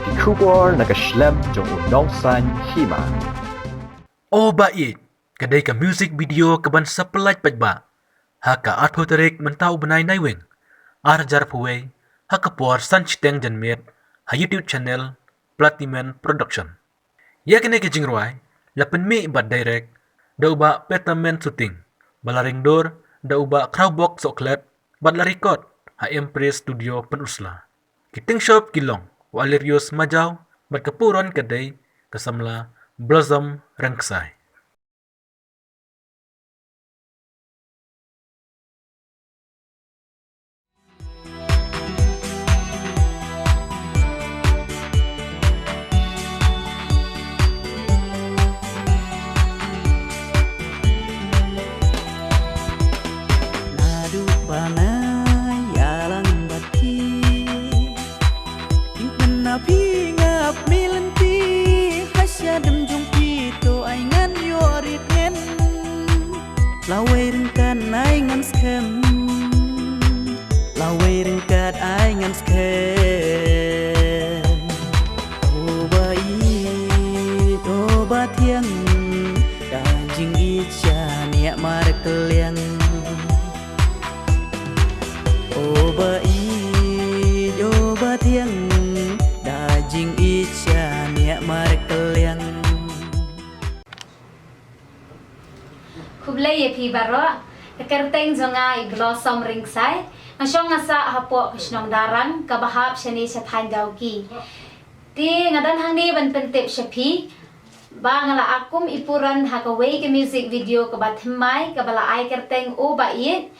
ki kubor na kaslem jong unong san hima. O bait, kadai ka music video kaban sa pelat pajba. Haka atho tarik mentau benai naiwing. Arjar puway, haka por san chiteng janmir, ha YouTube channel, Platimen Production. Ya kene ke jingruai, lapen mi ibat direct, da uba petamen shooting, balaring dor, da uba crowbox soklet, bat la record, ha Empress Studio penusla. Kiting shop kilong, walirius majaw, bat kapuron kadai, kasamla, blossom rengksai. Lawai ringkat ai ngan skem, lawai ringkat ai ngan skem. Oba tiang, daging icha niat marek keliang. Oba tiang, daging icha niat marek keliang. Kublai pi baro kerteng zonga I blossom ringsai ngasong ngasa hapo kisnong darang kabahap shani sathan dauki ti ngadan hangni ban pentip shapi ba ngala akum ipuran hakaway ke music video kabathmai kabala ai kerteng o ba it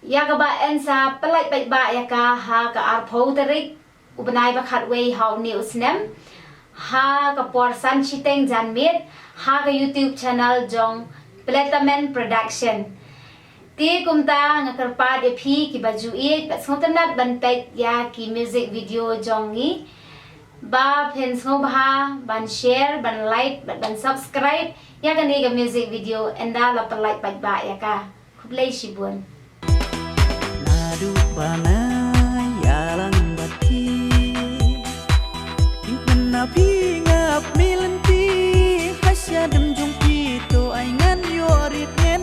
ya kaba ensa pelai pai ba ya ka ha ka arpho tarik ubanai bakhat way how news nem ha ka porsan chiteng janmit ha ka YouTube channel jong Platimen Production. Ti kumta ngakarpa de phi ki bajuit bat ngotanat banpet ya ki music video jongi ba phen ngobha ban share ban like ban subscribe ya kani ga music video enda la like bat ba ya ka kublai shibun Nadu bana yalang bati ingkan napi ngap milanti hasya dem jong pito aingan yorit ngen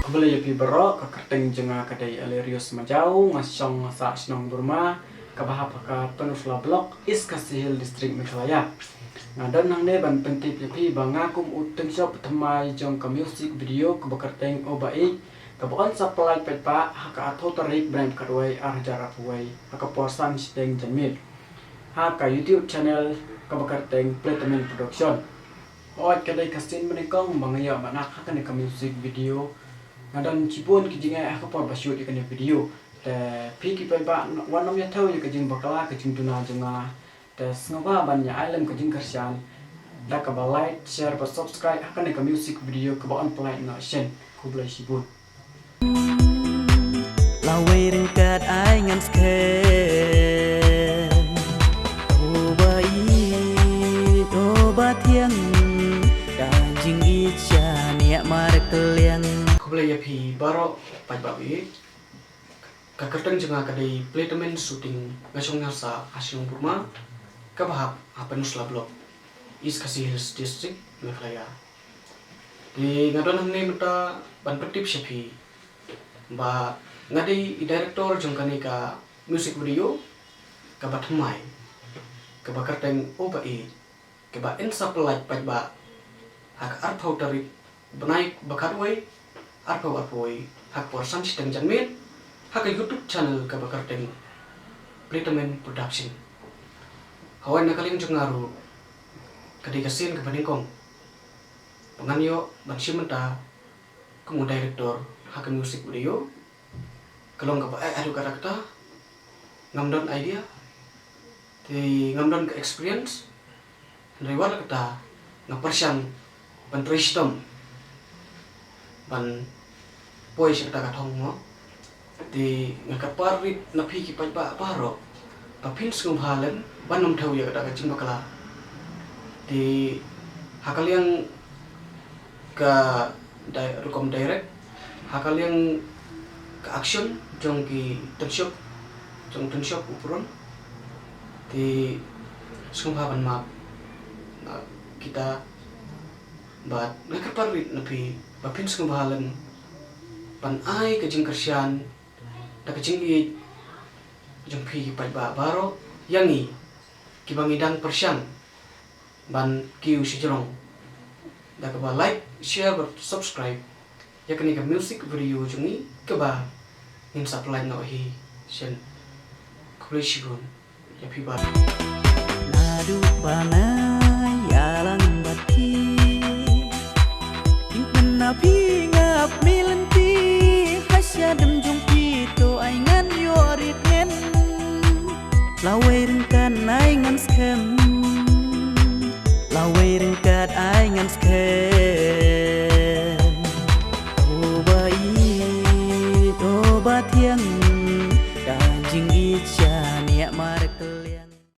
Kembali ya bro ke kerteng jenga kadai alerius majau ngasong sa snong Burma kabahap ka penusla blok is kasihil distrik Meghalaya ngadan nang ne ban pentip pi bangakum uteng shop temai jong ka music video ke bekerteng obai kabuan supply petpa haka atho tarik brand kadwai arjara puai haka porsan steng janmit haka YouTube channel ke bekerteng Platimen Production Oat kadai kasin menikong bangaya manak hakan ka music video ngadan cipun kijinga aku por bashoot ikan video te pi ki pa ba wanom ya tau ya kajing bakala kajing tuna jenga te sngoba ban ya alam kajing kersian da ka ba like share ba subscribe hakan ka music video ka ba on play na shen kublai sibun lawai ringkat ai ngan skem oba tiang daging icha niat marek keliang kublai ya pi baro pajbawi ka kerteng jenga kadai Platimen shooting ngasong ngasa asyong Burma ka bahap apenusla blok is kasih district Meghalaya di ngadon hangni mata ban petip syapi ba ngadi director jong kani ka music video ka bathmai ka bakarteng obai ka ba ensa pelai pajba hak arthau tarik benai bakadwai arpoi hak porsan chiteng janmit hak YouTube channel ka bakarteng Platimen Production hawan nakaling jengaru kadi kasin ka paningkong penganyo ban simenta kung director hak music video kalong ka ba adu karakter ngamdon idea ti ngamdon ka experience reward kata ngapersyang ban tristom ban poi kita katong mo di ngakaparit na piki pajba paro papin sunghalan banom thaw ya kada kacing bakala di hakaliang ka rukom direct hakaliang ka action jong ki tenshop upuron di sungguh map kita bat nakaparit napi bapin sungguhalan pan ai kajing kersian da kajing i jumpi pai ba baro yangi kibangidang persian ban kiu sijrong da ka ba like share bat subscribe ya kani ka music video jungi ka ba in supply no hi sen kulisigun ya pi ba Nadu bangai yalang bati Ingpen napi ngap milanti Hasya dem jungki to aingan yorit ngen Lawai ringkan aingan skem Lawai ringkat aingan skem Oba tiang Dan jing icha niak marek keliang